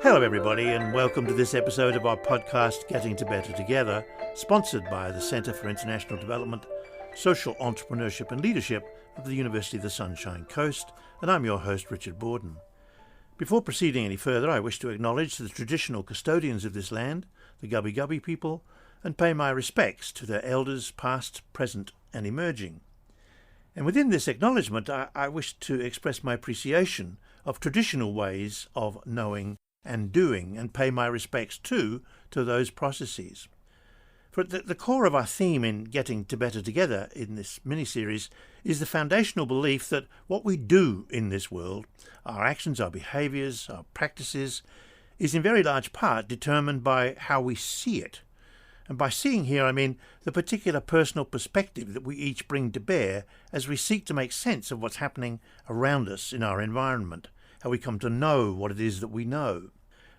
Hello everybody and welcome to this episode of our podcast Getting to Better Together, sponsored by the Centre for International Development, Social Entrepreneurship and Leadership of the University of the Sunshine Coast, and I'm your host Richard Borden. Before proceeding any further, I wish to acknowledge the traditional custodians of this land, the Gubbi Gubbi people, and pay my respects to their elders past, present and emerging. And within this acknowledgement, I wish to express my appreciation of traditional ways of knowing and doing, and pay my respects too to those processes. For at the core of our theme in Getting to Better Together in this mini-series is the foundational belief that what we do in this world, our actions, our behaviours, our practices, is in very large part determined by how we see it. And by seeing here I mean the particular personal perspective that we each bring to bear as we seek to make sense of what's happening around us in our environment, how we come to know what it is that we know.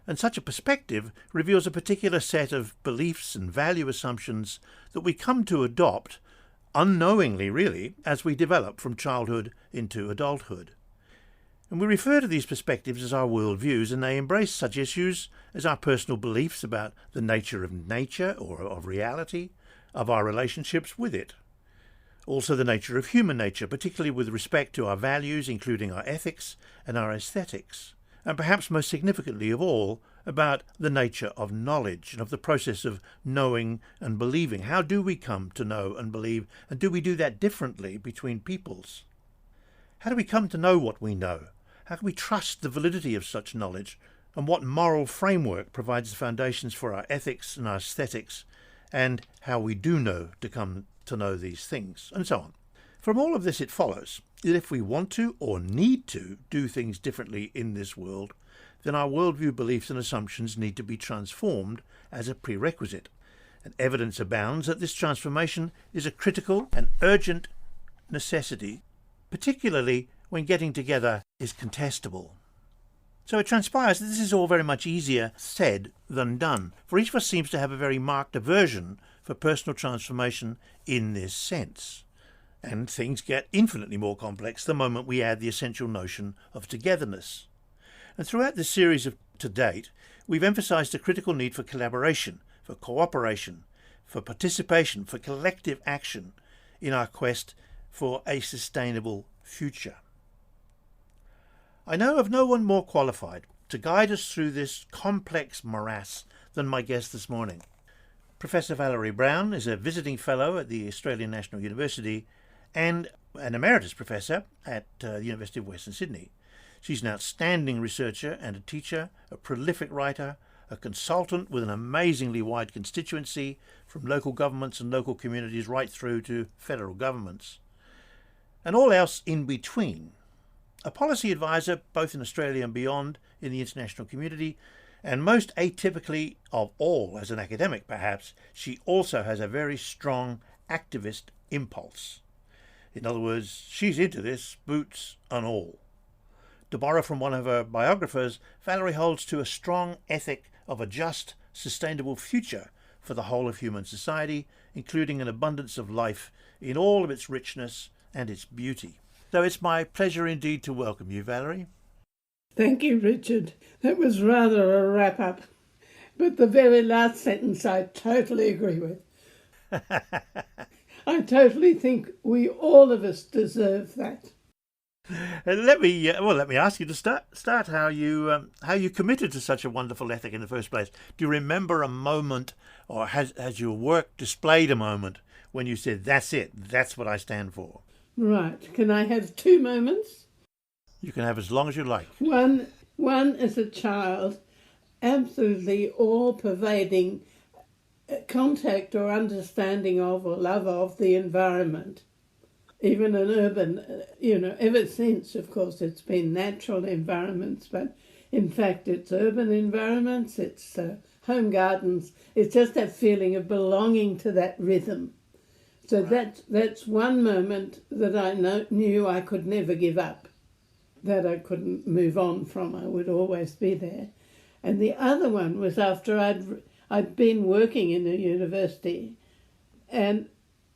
And such a perspective reveals a particular set of beliefs and value assumptions that we come to adopt, unknowingly really, as we develop from childhood into adulthood. And we refer to these perspectives as our worldviews, and they embrace such issues as our personal beliefs about the nature of nature or of reality, of our relationships with it. Also the nature of human nature, particularly with respect to our values, including our ethics and our aesthetics. And perhaps most significantly of all, about the nature of knowledge and of the process of knowing and believing. How do we come to know and believe, and do we do that differently between peoples? How do we come to know what we know? How can we trust the validity of such knowledge, and what moral framework provides the foundations for our ethics and our aesthetics, and how we do know to come to know these things, and so on. From all of this it follows that if we want to or need to do things differently in this world, then our worldview beliefs and assumptions need to be transformed as a prerequisite. And evidence abounds that this transformation is a critical and urgent necessity, particularly when getting together is contestable. So it transpires that this is all very much easier said than done, for each of us seems to have a very marked aversion for personal transformation in this sense. And things get infinitely more complex the moment we add the essential notion of togetherness. And throughout this series to date, we've emphasised the critical need for collaboration, for cooperation, for participation, for collective action in our quest for a sustainable future. I know of no one more qualified to guide us through this complex morass than my guest this morning. Professor Valerie Brown is a visiting fellow at the Australian National University and an emeritus professor at the University of Western Sydney. She's an outstanding researcher and a teacher, a prolific writer, a consultant with an amazingly wide constituency from local governments and local communities right through to federal governments, and all else in between. A policy advisor both in Australia and beyond in the international community, and most atypically of all as an academic perhaps, she also has a very strong activist impulse. In other words, she's into this, boots and all. To borrow from one of her biographers, Valerie holds to a strong ethic of a just, sustainable future for the whole of human society, including an abundance of life in all of its richness and its beauty. So it's my pleasure indeed to welcome you, Valerie. Thank you, Richard. That was rather a wrap-up. But the very last sentence I totally agree with. I totally think we all of us deserve that. Let me ask you to start how you committed to such a wonderful ethic in the first place. Do you remember a moment, or has your work displayed a moment when you said, "That's it, that's what I stand for"? Right. Can I have two moments? You can have as long as you like. One as a child, absolutely all-pervading contact or understanding of or love of the environment. Even an urban, ever since, of course, it's been natural environments, but in fact it's urban environments, it's home gardens. It's just that feeling of belonging to that rhythm. So right. That's one moment that I knew I could never give up, that I couldn't move on from. I would always be there. And the other one was after I'd been working in a university, and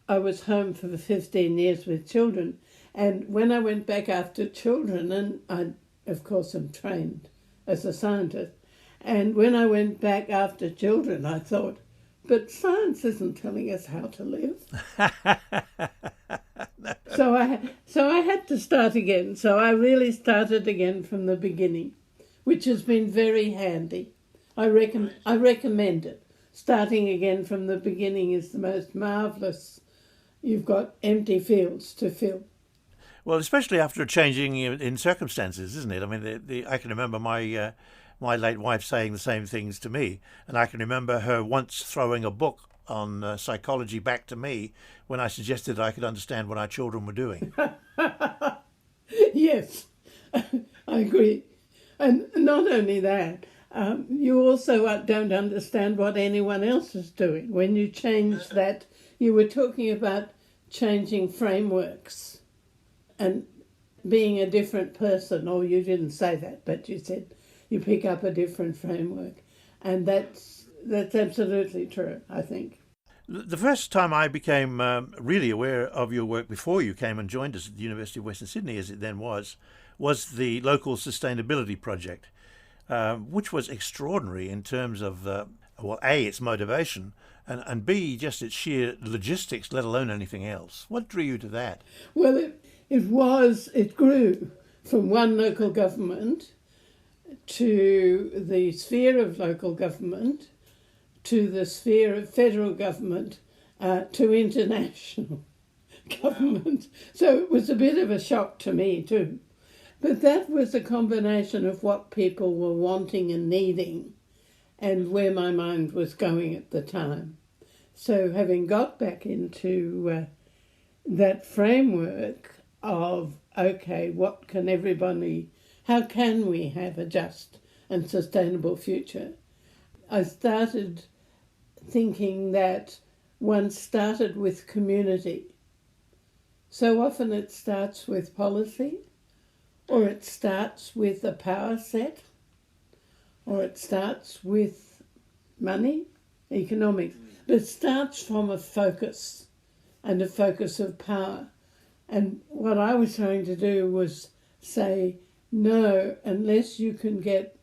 I was home for 15 years with children. And when I went back after children, and I, of course, am trained as a scientist, And when I went back after children, I thought, but science isn't telling us how to live. So I had to start again. So I really started again from the beginning, which has been very handy. I recommend it. Starting again from the beginning is the most marvellous. You've got empty fields to fill. Well, especially after changing in circumstances, isn't it? I mean, I can remember my late wife saying the same things to me, and I can remember her once throwing a book on psychology back to me when I suggested I could understand what our children were doing. Yes, I agree. And not only that, you also don't understand what anyone else is doing. When you change that, you were talking about changing frameworks and being a different person, or you didn't say that, but you said you pick up a different framework. And that's absolutely true, I think. The first time I became really aware of your work before you came and joined us at the University of Western Sydney, as it then was the local sustainability project, which was extraordinary in terms of, well, A, its motivation, and B, just its sheer logistics, let alone anything else. What drew you to that? Well, it grew from one local government to the sphere of local government, to the sphere of federal government, to international government. So it was a bit of a shock to me too. But that was a combination of what people were wanting and needing and where my mind was going at the time. So having got back into that framework of, okay, how can we have a just and sustainable future? I started thinking that one started with community. So often it starts with policy, or it starts with a power set, or it starts with money, economics. But it starts from a focus, and a focus of power. And what I was trying to do was say, no, unless you can get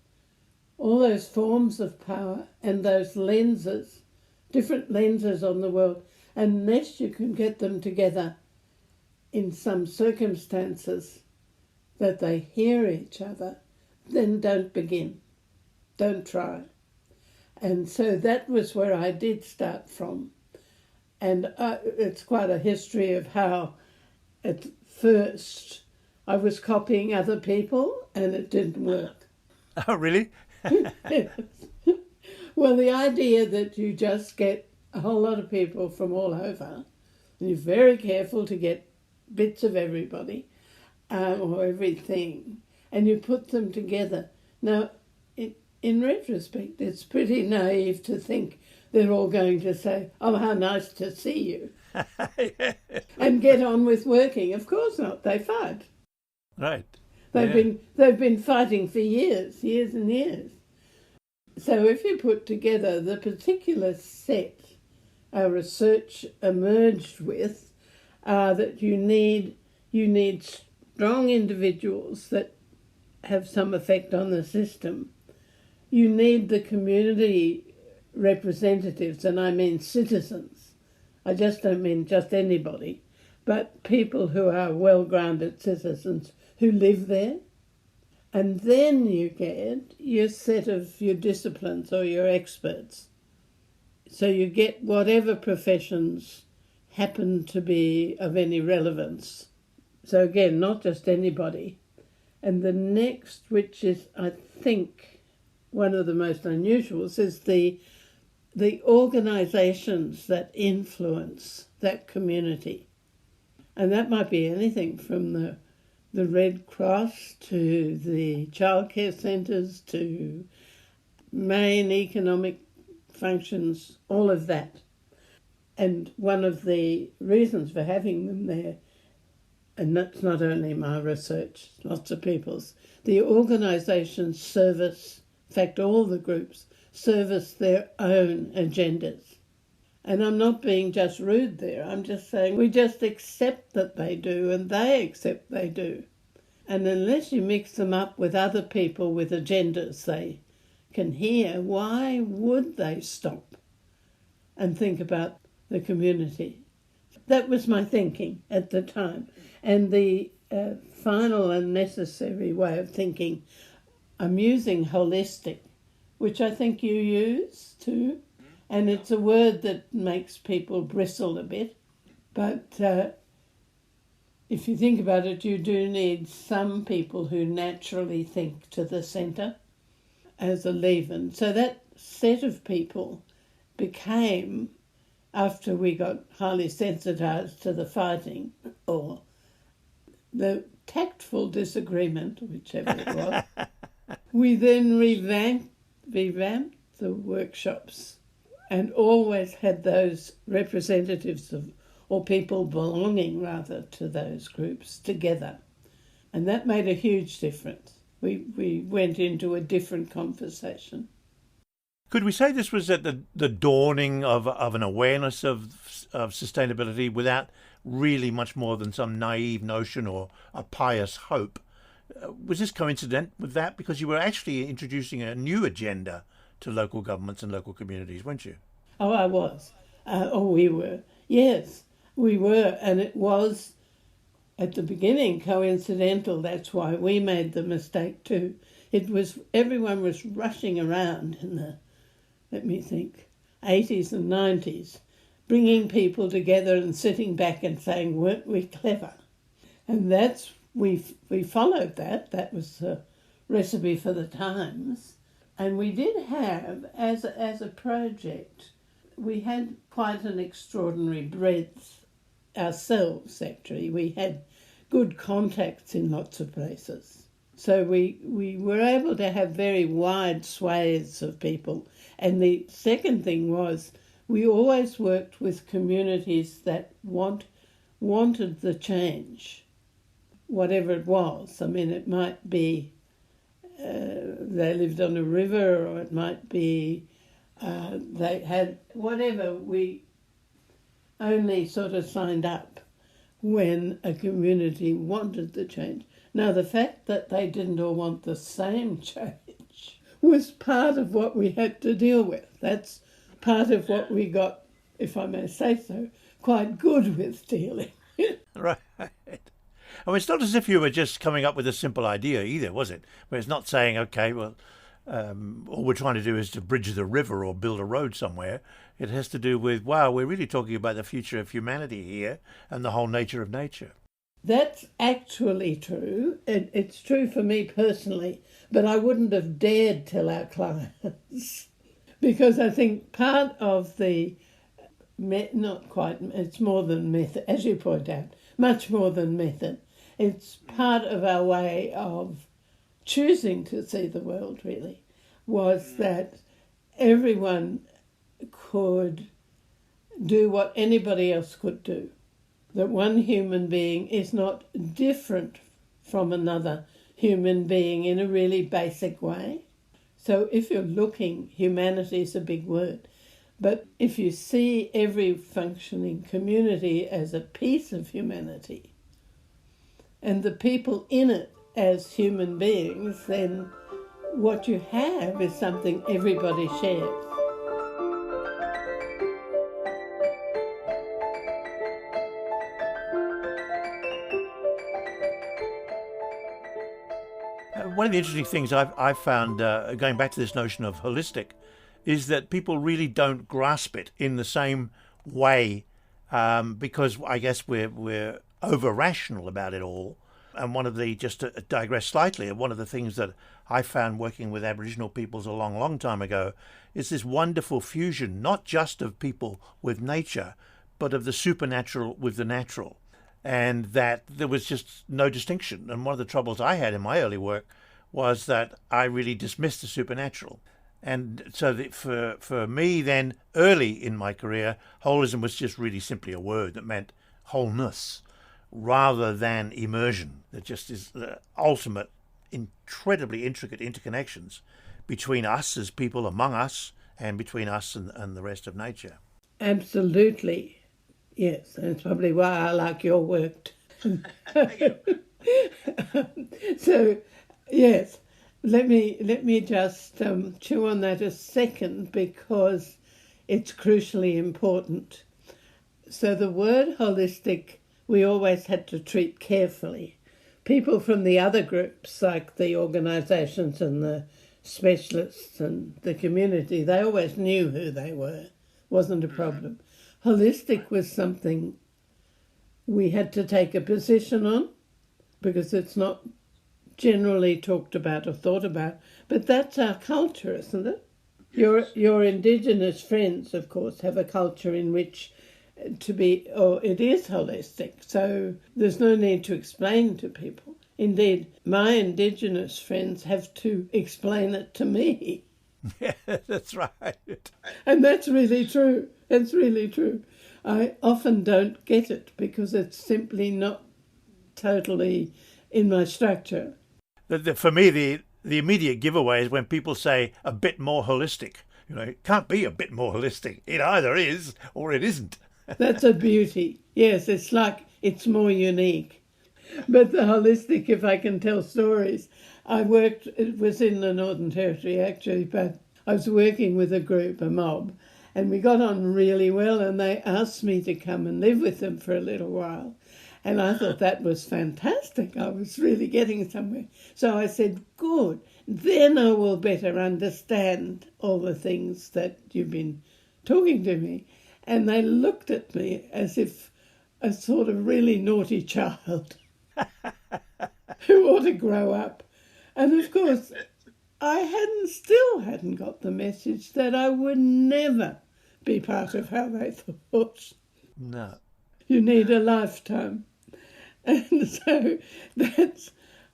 all those forms of power and those lenses, different lenses on the world, unless you can get them together in some circumstances that they hear each other, then don't begin. Don't try. And so that was where I did start from. And it's quite a history of how at first I was copying other people and it didn't work. Oh, really? Yes. Well, the idea that you just get a whole lot of people from all over, and you're very careful to get bits of everybody or everything, and you put them together. Now, in retrospect, it's pretty naive to think they're all going to say, oh, how nice to see you, and get on with working. Of course not. They fight. Right. They've been fighting for years and years. So if you put together the particular set our research emerged with, that you need strong individuals that have some effect on the system. You need the community representatives, and I mean citizens. I just don't mean just anybody, but people who are well-grounded citizens who live there. And then you get your set of your disciplines or your experts. So you get whatever professions happen to be of any relevance. So again, not just anybody. And the next, which is, I think, one of the most unusuals, is the organisations that influence that community. And that might be anything from the Red Cross to the childcare centres to main economic functions, all of that. And one of the reasons for having them there, and that's not only my research, lots of people's, the organisations service, in fact all the groups, service their own agendas. And I'm not being just rude there, I'm just saying we just accept that they do and they accept they do. And unless you mix them up with other people with agendas, they can hear, why would they stop and think about the community? That was my thinking at the time. And the final and necessary way of thinking, I'm using holistic, which I think you use too. And it's a word that makes people bristle a bit. But if you think about it, you do need some people who naturally think to the centre as a leaven. So that set of people became, after we got highly sensitised to the fighting or the tactful disagreement, whichever it was, we then revamped the workshops and always had those representatives of, or people belonging rather to those groups together. And that made a huge difference. We went into a different conversation. Could we say this was at the dawning of an awareness of sustainability without really much more than some naive notion or a pious hope? Was this coincident with that? Because you were actually introducing a new agenda to local governments and local communities, weren't you? Oh, I was. We were. Yes, we were. And it was, at the beginning, coincidental. That's why we made the mistake too. It was, everyone was rushing around in the, let me think, 80s and 90s, bringing people together and sitting back and saying, weren't we clever? And that's, we followed that. That was the recipe for the times. And we did have, as a project, we had quite an extraordinary breadth ourselves, actually. We had good contacts in lots of places. So we were able to have very wide swathes of people. And the second thing was we always worked with communities that wanted the change, whatever it was. I mean, it might be they lived on a river, or it might be they had whatever. We only sort of signed up when a community wanted the change. Now, the fact that they didn't all want the same change was part of what we had to deal with. That's part of what we got, if I may say so, quite good with dealing. Right. I mean, it's not as if you were just coming up with a simple idea either, was it? Where it's not saying, okay, well, all we're trying to do is to bridge the river or build a road somewhere. It has to do with, wow, we're really talking about the future of humanity here and the whole nature of nature. That's actually true. It's true for me personally, but I wouldn't have dared tell our clients because I think part of the, not quite, it's more than method, as you point out, much more than method. It's part of our way of choosing to see the world, really, was that everyone could do what anybody else could do. That one human being is not different from another human being in a really basic way. So if you're looking, humanity is a big word, but if you see every functioning community as a piece of humanity and the people in it as human beings, then what you have is something everybody shares. One of the interesting things I've found, going back to this notion of holistic, is that people really don't grasp it in the same way because I guess we're over-rational about it all. And one of the, just to digress slightly, one of the things that I found working with Aboriginal peoples a long, long time ago is this wonderful fusion, not just of people with nature, but of the supernatural with the natural. And that there was just no distinction. And one of the troubles I had in my early work was that I really dismissed the supernatural. And so for me then, early in my career, holism was just really simply a word that meant wholeness rather than immersion. That just is the ultimate, incredibly intricate interconnections between us as people among us and between us and the rest of nature. Absolutely. Yes, and it's probably why I like your work. So, yes, Let me just chew on that a second, because it's crucially important. So the word holistic we always had to treat carefully. People from the other groups, like the organisations and the specialists and the community, they always knew who they were. Wasn't a problem. Holistic was something we had to take a position on, because it's not generally talked about or thought about. But that's our culture, isn't it? Your Indigenous friends, of course, have a culture in which it is holistic. So there's no need to explain to people. Indeed, my Indigenous friends have to explain it to me. Yeah, that's right. And that's really true. It's really true. I often don't get it because it's simply not totally in my structure. For me, the immediate giveaway is when people say a bit more holistic. It can't be a bit more holistic. It either is or it isn't. That's a beauty. Yes, it's like it's more unique. But the holistic, if I can tell stories, it was in the Northern Territory actually, but I was working with a group, a mob, and we got on really well, and they asked me to come and live with them for a little while. And I thought that was fantastic. I was really getting somewhere. So I said, good, then I will better understand all the things that you've been talking to me. And they looked at me as if a sort of really naughty child who ought to grow up. And of course, I still hadn't got the message that I would never be part of how they thought. No. You need a lifetime. And so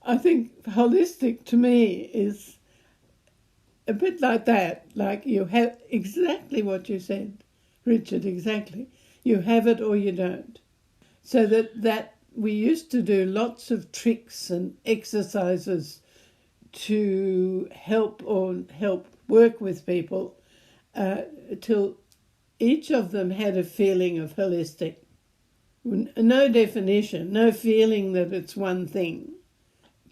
I think holistic to me is a bit like that. Like you have exactly what you said, Richard, exactly. You have it or you don't. So that we used to do lots of tricks and exercises to help work with people till each of them had a feeling of holistic. No definition, no feeling that it's one thing,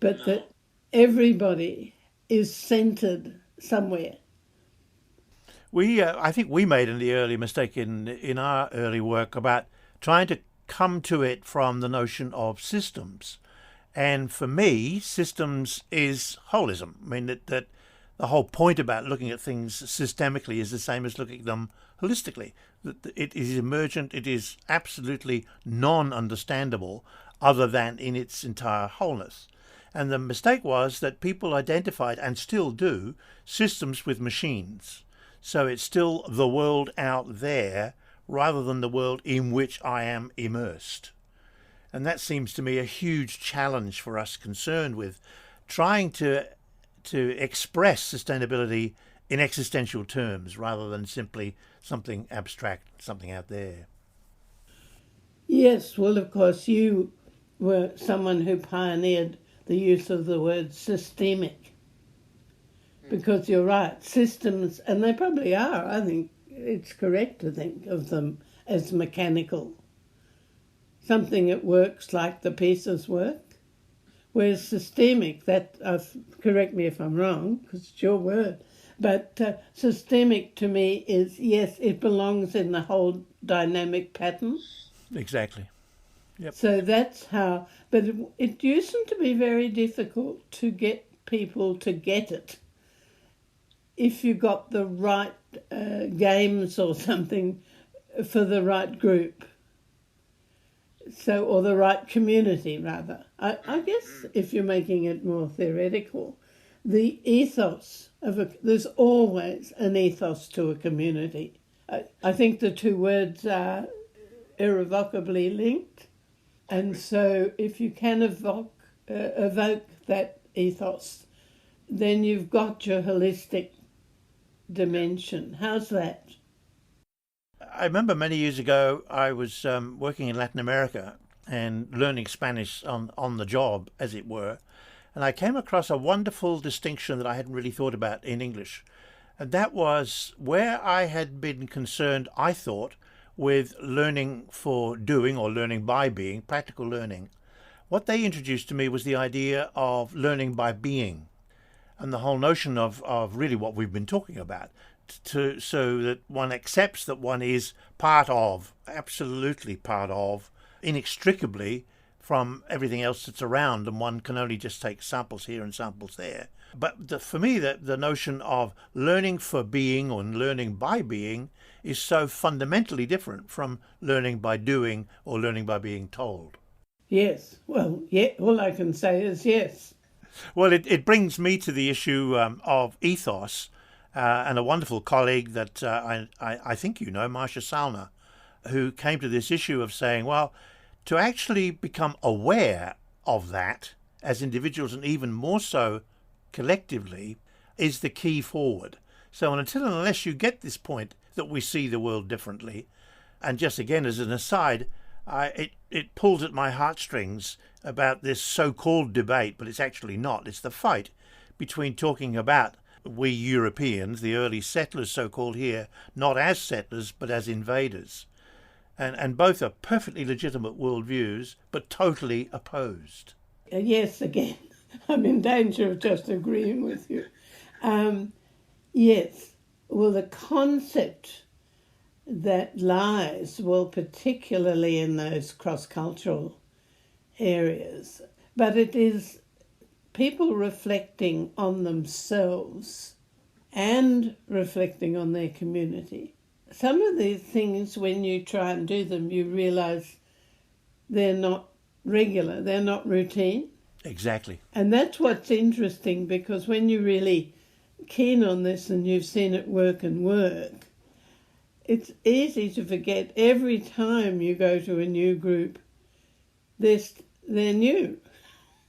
but that everybody is centred somewhere. I think we made an early mistake in our early work about trying to come to it from the notion of systems. And for me, systems is holism. I mean, that the whole point about looking at things systemically is the same as looking at them holistically. It is emergent, it is absolutely non-understandable other than in its entire wholeness. And the mistake was that people identified, and still do, systems with machines. So it's still the world out there rather than the world in which I am immersed. And that seems to me a huge challenge for us concerned with trying to express sustainability in existential terms rather than simply something abstract, something out there. Yes, well, of course, you were someone who pioneered the use of the word systemic. Because you're right, systems, and they probably are, I think it's correct to think of them as mechanical. Something that works like the pieces work. Whereas systemic, correct me if I'm wrong, because it's your word, but systemic to me is, yes, it belongs in the whole dynamic pattern. Exactly. Yep. So that's how, but it used to be very difficult to get people to get it. If you got the right games or something for the right group. So, or the right community, rather. I guess if you're making it more theoretical, the ethos there's always an ethos to a community. I think the two words are irrevocably linked. And so if you can evoke that ethos, then you've got your holistic dimension. How's that? I remember many years ago I was working in Latin America and learning Spanish on the job, as it were, and I came across a wonderful distinction that I hadn't really thought about in English, and that was where I had been concerned, I thought, with learning for doing or learning by being, practical learning. What they introduced to me was the idea of learning by being. and the whole notion of really what we've been talking about, so that one accepts that one is part of, absolutely part of, inextricably from everything else that's around, and one can only just take samples here and samples there. But for me, the notion of learning for being or learning by being is so fundamentally different from learning by doing or learning by being told. Yes. Well, yeah, all I can say is yes. Well, it brings me to the issue of ethos, and a wonderful colleague that I think you know, Marcia Salner, who came to this issue of saying, well, to actually become aware of that as individuals, and even more so collectively, is the key forward. So until and unless you get this point that we see the world differently, and just again as an aside, it pulls at my heartstrings about this so-called debate, but it's actually not. It's the fight between talking about we Europeans, the early settlers so-called here, not as settlers but as invaders. And both are perfectly legitimate worldviews, but totally opposed. Yes, again, I'm in danger of just agreeing with you. Yes, well, the concept that lies, well, particularly in those cross-cultural areas, but it is people reflecting on themselves and reflecting on their community. Some of these things, when you try and do them, you realise they're not regular, they're not routine. Exactly. And that's what's interesting, because when you're really keen on this and you've seen it work and work, it's easy to forget every time you go to a new group, they're new.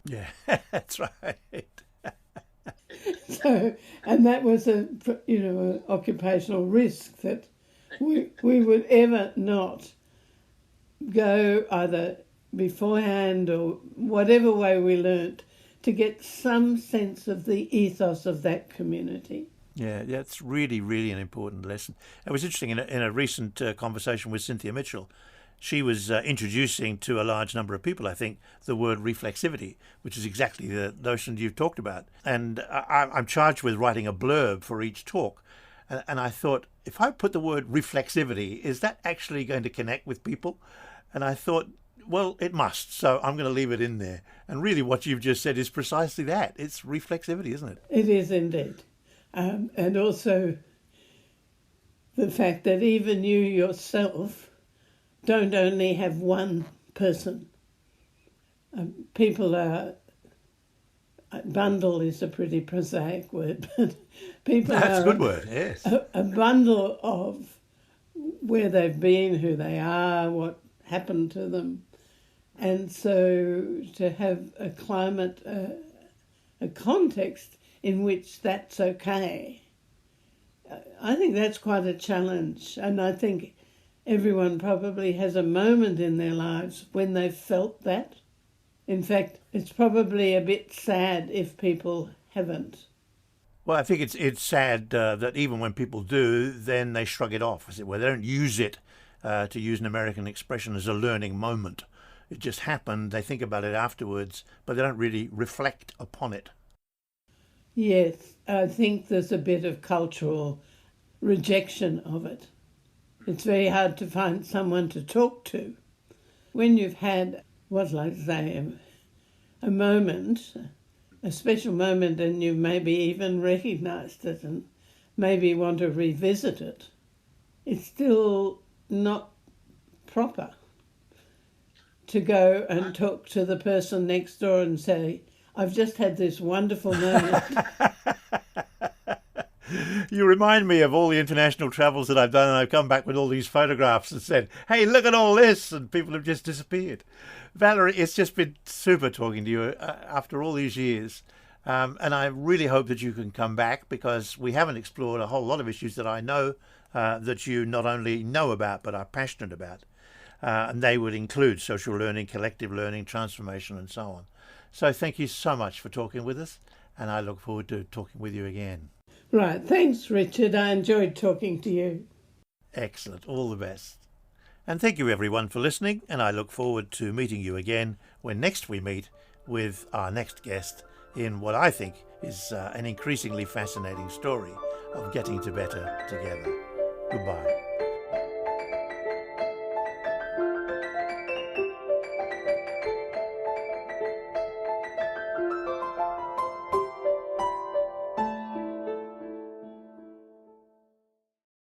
Yeah, that's right. So, and that was an occupational risk that we would ever not go either beforehand or whatever way we learnt to get some sense of the ethos of that community. Yeah, that's really, really an important lesson. It was interesting in a recent conversation with Cynthia Mitchell. She was introducing to a large number of people, I think, the word reflexivity, which is exactly the notion you've talked about. And I'm charged with writing a blurb for each talk. And I thought, if I put the word reflexivity, is that actually going to connect with people? And I thought, well, it must. So I'm going to leave it in there. And really what you've just said is precisely that. It's reflexivity, isn't it? It is indeed. And also the fact that even you yourself don't only have one person. People are... Bundle is a pretty prosaic word, but people That's are a good word, yes. A bundle of where they've been, who they are, what happened to them. And so to have a climate, a context in which that's okay, I think that's quite a challenge. And I think everyone probably has a moment in their lives when they've felt that. In fact, it's probably a bit sad if people haven't. Well, I think it's sad that even when people do, then they shrug it off, as it were. They don't use it, to use an American expression, as a learning moment. It just happened, they think about it afterwards, but they don't really reflect upon it. Yes, I think there's a bit of cultural rejection of it. It's very hard to find someone to talk to. When you've had, what like I say, a moment, a special moment, and you maybe even recognised it and maybe want to revisit it, it's still not proper to go and talk to the person next door and say, I've just had this wonderful moment. You remind me of all the international travels that I've done, and I've come back with all these photographs and said, hey, look at all this, and people have just disappeared. Valerie, it's just been super talking to you after all these years, and I really hope that you can come back, because we haven't explored a whole lot of issues that I know that you not only know about but are passionate about, and they would include social learning, collective learning, transformation, and so on. So thank you so much for talking with us, and I look forward to talking with you again. Right, thanks, Richard. I enjoyed talking to you. Excellent. All the best. And thank you, everyone, for listening, and I look forward to meeting you again when next we meet with our next guest in what I think is an increasingly fascinating story of getting to better together. Goodbye.